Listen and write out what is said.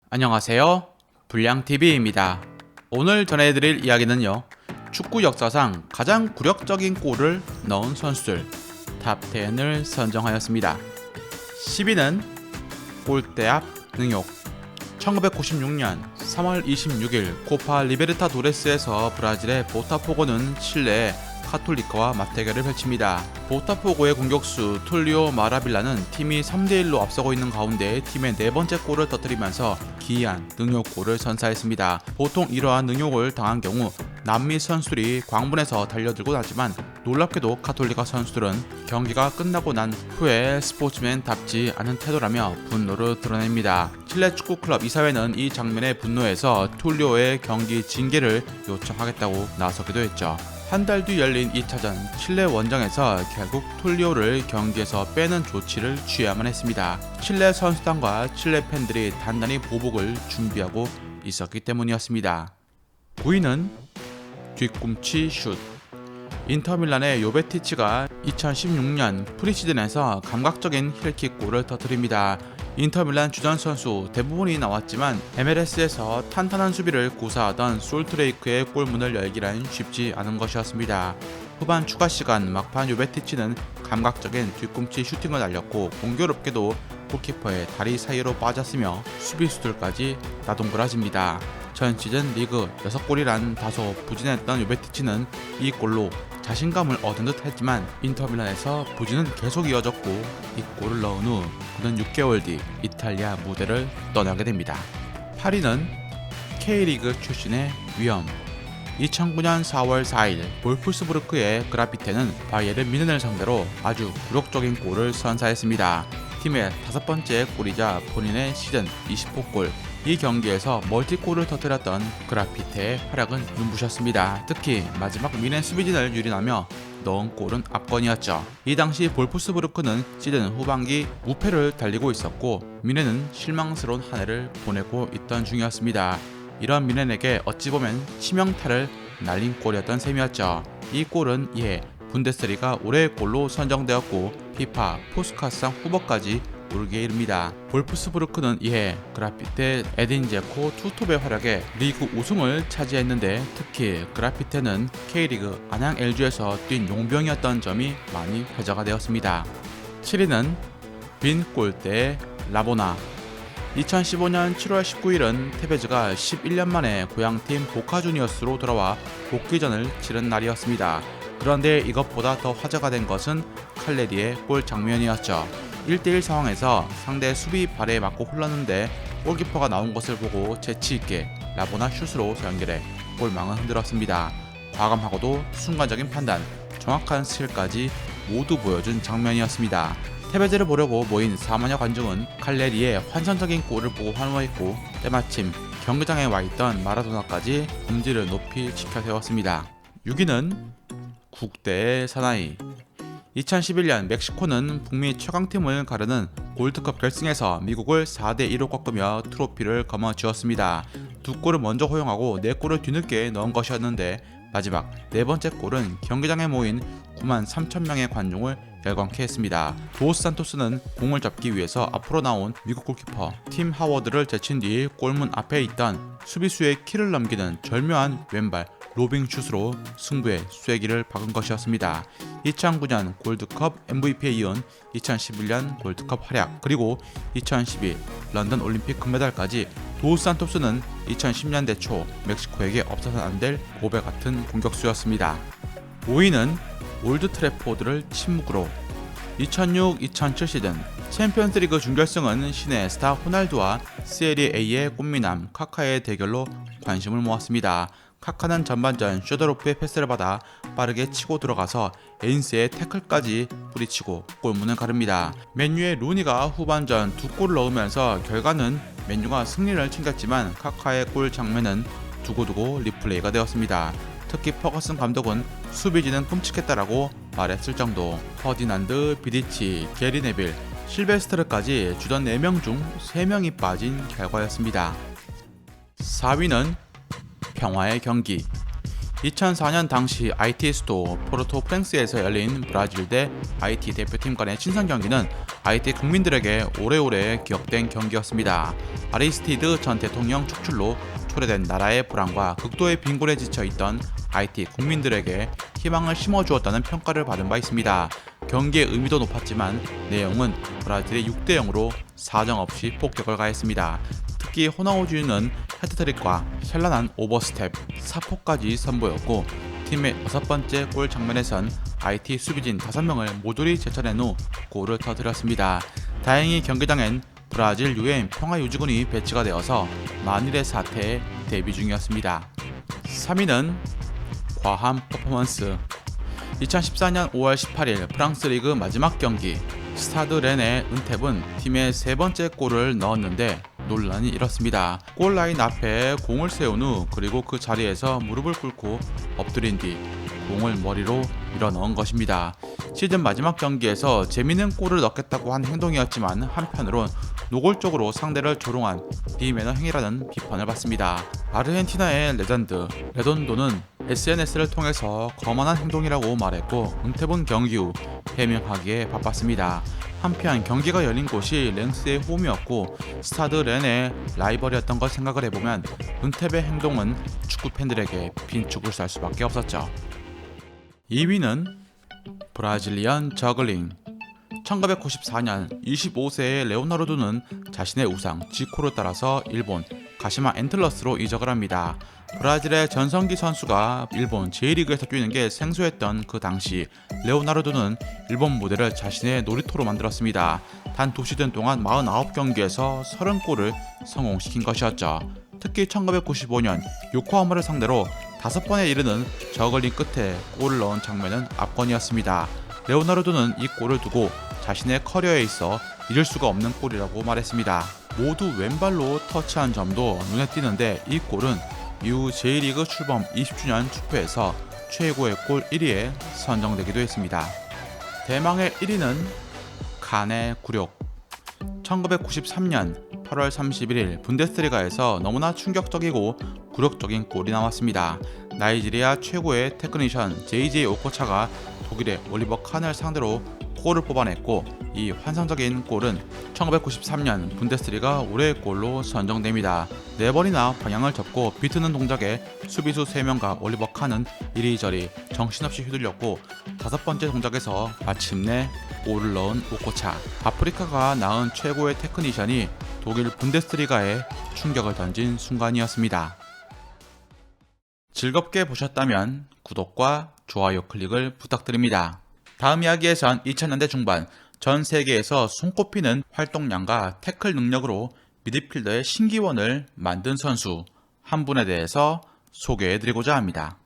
안녕하세요. 불량TV입니다. 오늘 전해드릴 이야기는요, 축구 역사상 가장 굴욕적인 골을 넣은 선수들 탑 10을 선정하였습니다. 10위는 골대 앞 능욕. 1996년 3월 26일 코파 리베르타도레스에서 브라질의 보타포고는 칠레의 카톨리카와 맞대결을 펼칩니다. 보타포고의 공격수 툴리오 마라빌라는 팀이 3대1로 앞서고 있는 가운데 팀의 네 번째 골을 터뜨리면서 기이한 능욕골을 선사했습니다. 보통 이러한 능욕을 당한 경우 남미 선수들이 광분에서 달려들고 나지만 놀랍게도 카톨리카 선수들은 경기가 끝나고 난 후에 스포츠맨답지 않은 태도라며 분노를 드러냅니다. 칠레 축구클럽 이사회는 이 장면에 분노해서 툴리오의 경기 징계를 요청하겠다고 나서기도 했죠. 한 달 뒤 열린 2차전 칠레 원정에서 결국 툴리오를 경기에서 빼는 조치를 취해야만 했습니다. 칠레 선수단과 칠레 팬들이 단단히 보복을 준비하고 있었기 때문이었습니다. 9위는 뒤꿈치 슛. 인터밀란의 요베티치가 2016년 프리시즌에서 감각적인 힐킥골을 터뜨립니다. 인터밀란 주전 선수 대부분이 나왔지만 MLS에서 탄탄한 수비를 구사하던 솔트레이크의 골문을 열기란 쉽지 않은 것이었습니다. 후반 추가 시간 막판 요베티치는 감각적인 뒤꿈치 슈팅을 날렸고 공교롭게도 골키퍼의 다리 사이로 빠졌으며 수비수들까지 나동그라집니다. 전 시즌 리그 6골이란 다소 부진했던 요베티치는 이 골로 자신감을 얻은 듯 했지만 인터밀란에서 부진은 계속 이어졌고 이 골을 넣은 후 그는 6개월 뒤 이탈리아 무대를 떠나게 됩니다. 8위는 K리그 출신의 위엄. 2009년 4월 4일 볼프스부르크의 그라피테는 바이에른 뮌헨을 상대로 아주 굴욕적인 골을 선사했습니다. 팀의 5번째 골이자 본인의 시즌 20호 골. 이 경기에서 멀티골을 터뜨렸던 그라피테의 활약은 눈부셨습니다. 특히 마지막 뮌헨 수비진을 유린하며 넣은 골은 압권이었죠. 이 당시 볼프스부르크는 시즌 후반기 무패를 달리고 있었고 뮌헨은 실망스러운 한 해를 보내고 있던 중이었습니다. 이런 뮌헨에게 어찌 보면 치명타를 날린 골이었던 셈이었죠. 이 골은 이에 분데스리가 올해의 골로 선정되었고 피파 포스카스상 후보까지 오르게 이릅니다. 볼프스부르크는 이해 그라피테, 에딘 제코, 투톱의 활약에 리그 우승을 차지했는데 특히 그라피테는 K리그 안양 LG에서 뛴 용병이었던 점이 많이 회자가 되었습니다. 7위는 빈 골대의 라보나. 2015년 7월 19일은 테베즈가 11년 만에 고향팀 보카 주니어스로 돌아와 복귀전을 치른 날이었습니다. 그런데 이것보다 더 화제가 된 것은 칼레리의 골 장면이었죠. 1대1 상황에서 상대 수비 발에 맞고 흘렀는데 골키퍼가 나온 것을 보고 재치있게 라보나 슛으로 연결해 골망을 흔들었습니다. 과감하고도 순간적인 판단, 정확한 스킬까지 모두 보여준 장면이었습니다. 테베즈를 보려고 모인 4만여 관중은 칼레리의 환상적인 골을 보고 환호했고 때마침 경기장에 와있던 마라도나까지 엄지를 높이 치켜 세웠습니다. 6위는 국대의 사나이. 2011년 멕시코는 북미 최강팀을 가르는 골드컵 결승에서 미국을 4대2로 꺾으며 트로피를 거머쥐었습니다. 2골을 먼저 허용하고 4골을 뒤늦게 넣은 것이었는데 마지막 네 번째 골은 경기장에 모인 9만 3천 명의 관중을 열광케 했습니다. 도스 산토스는 공을 잡기 위해서 앞으로 나온 미국 골키퍼 팀 하워드를 제친 뒤 골문 앞에 있던 수비수의 키를 넘기는 절묘한 왼발 로빙 슛으로 승부의 쐐기를 박은 것이었습니다. 2009년 골드컵 MVP에 이은 2011년 골드컵 활약 그리고 2012 런던 올림픽 금메달까지 도스 산토스는 2010년대 초 멕시코에게 없어서는 안 될 고베 같은 공격수였습니다. 5위는 올드 트래포드를 침묵으로. 2006-2007 시즌 챔피언스리그 준결승은 신의 스타 호날두와 세리에의 꽃미남 카카의 대결로 관심을 모았습니다. 카카는 전반전 쇼더로프의 패스를 받아 빠르게 치고 들어가서 에인스의 태클까지 뿌리치고 골문을 가릅니다. 맨유의 루니가 후반전 2골을 넣으면서 결과는 맨유가 승리를 챙겼지만 카카의 골 장면은 두고두고 리플레이가 되었습니다. 특히 퍼거슨 감독은 수비진은 끔찍했다라고 말했을 정도. 퍼디난드, 비디치, 게리 네빌, 실베스트르까지 주전 4명 중 3명이 빠진 결과였습니다. 4위는 평화의 경기. 2004년 당시 IT 수도 포르토 프랭스에서 열린 브라질 대 IT 대표팀 간의 친선 경기는 IT 국민들에게 오래오래 기억된 경기였습니다. 아리스티드 전 대통령 축출로 초래된 나라의 불안과 극도의 빈곤에 지쳐 있던 IT 국민들에게 희망을 심어주었다는 평가를 받은 바 있습니다. 경기의 의미도 높았지만 내용은 브라질이 6대0으로 사정없이 폭격을 가했습니다. 특히 호나우두는 헤트트릭과 현란한 오버스텝, 사포까지 선보였고 팀의 6번째 골 장면에선 IT 수비진 5명을 모조리 제쳐낸 후 골을 터뜨렸습니다. 다행히 경기장엔 브라질 UN 평화유지군이 배치가 되어서 만일의 사태에 대비 중이었습니다. 3위는 과한 퍼포먼스. 2014년 5월 18일 프랑스 리그 마지막 경기 스타드 렌의 은탭은 팀의 3번째 골을 넣었는데 논란이 일었습니다. 골라인 앞에 공을 세운 후 그리고 그 자리에서 무릎을 꿇고 엎드린 뒤 공을 머리로 밀어 넣은 것입니다. 시즌 마지막 경기에서 재미있는 골을 넣겠다고 한 행동이었지만 한편으론 노골적으로 상대를 조롱한 비매너 행위라는 비판을 받습니다. 아르헨티나의 레전드 레돈도는 SNS를 통해서 거만한 행동이라고 말했고 은퇴본 경기 후 해명하기에 바빴습니다. 한편 경기가 열린 곳이 랭스의 홈이었고 스타드 렌의 라이벌이었던 걸 생각을 해보면 은퇴의 행동은 축구 팬들에게 빈축을 살 수밖에 없었죠. 2위는 브라질리언 저글링. 1994년 25세의 레오나르도는 자신의 우상 지코를 따라서 일본 가시마 엔틀러스로 이적을 합니다. 브라질의 전성기 선수가 일본 J리그에서 뛰는 게 생소했던 그 당시 레오나르도는 일본 무대를 자신의 놀이터로 만들었습니다. 단 2시즌 동안 49경기에서 30골을 성공시킨 것이었죠. 특히 1995년 요코하마를 상대로 5번에 이르는 저글링 끝에 골을 넣은 장면은 압권이었습니다. 레오나르도는 이 골을 두고 자신의 커리어에 있어 잊을 수가 없는 골이라고 말했습니다. 모두 왼발로 터치한 점도 눈에 띄는데 이 골은 이후 J리그 출범 20주년 축구에서 최고의 골 1위에 선정되기도 했습니다. 대망의 1위는 칸의 굴욕. 1993년 8월 31일 분데스리가에서 너무나 충격적이고 굴욕적인 골이 나왔습니다. 나이지리아 최고의 테크니션 JJ 오코차가 독일의 올리버 칸을 상대로 골을 뽑아냈고 이 환상적인 골은 1993년 분데스리가 올해의 골로 선정됩니다. 4번이나 방향을 접고 비트는 동작에 수비수 3명과 올리버 칸은 이리저리 정신없이 휘둘렸고 5번째 동작에서 마침내 골을 넣은 오코차. 아프리카가 낳은 최고의 테크니션이 독일 분데스리가에 충격을 던진 순간이었습니다. 즐겁게 보셨다면 구독과 좋아요 클릭을 부탁드립니다. 다음 이야기에선 2000년대 중반 전 세계에서 손꼽히는 활동량과 태클 능력으로 미드필더의 신기원을 만든 선수 한 분에 대해서 소개해드리고자 합니다.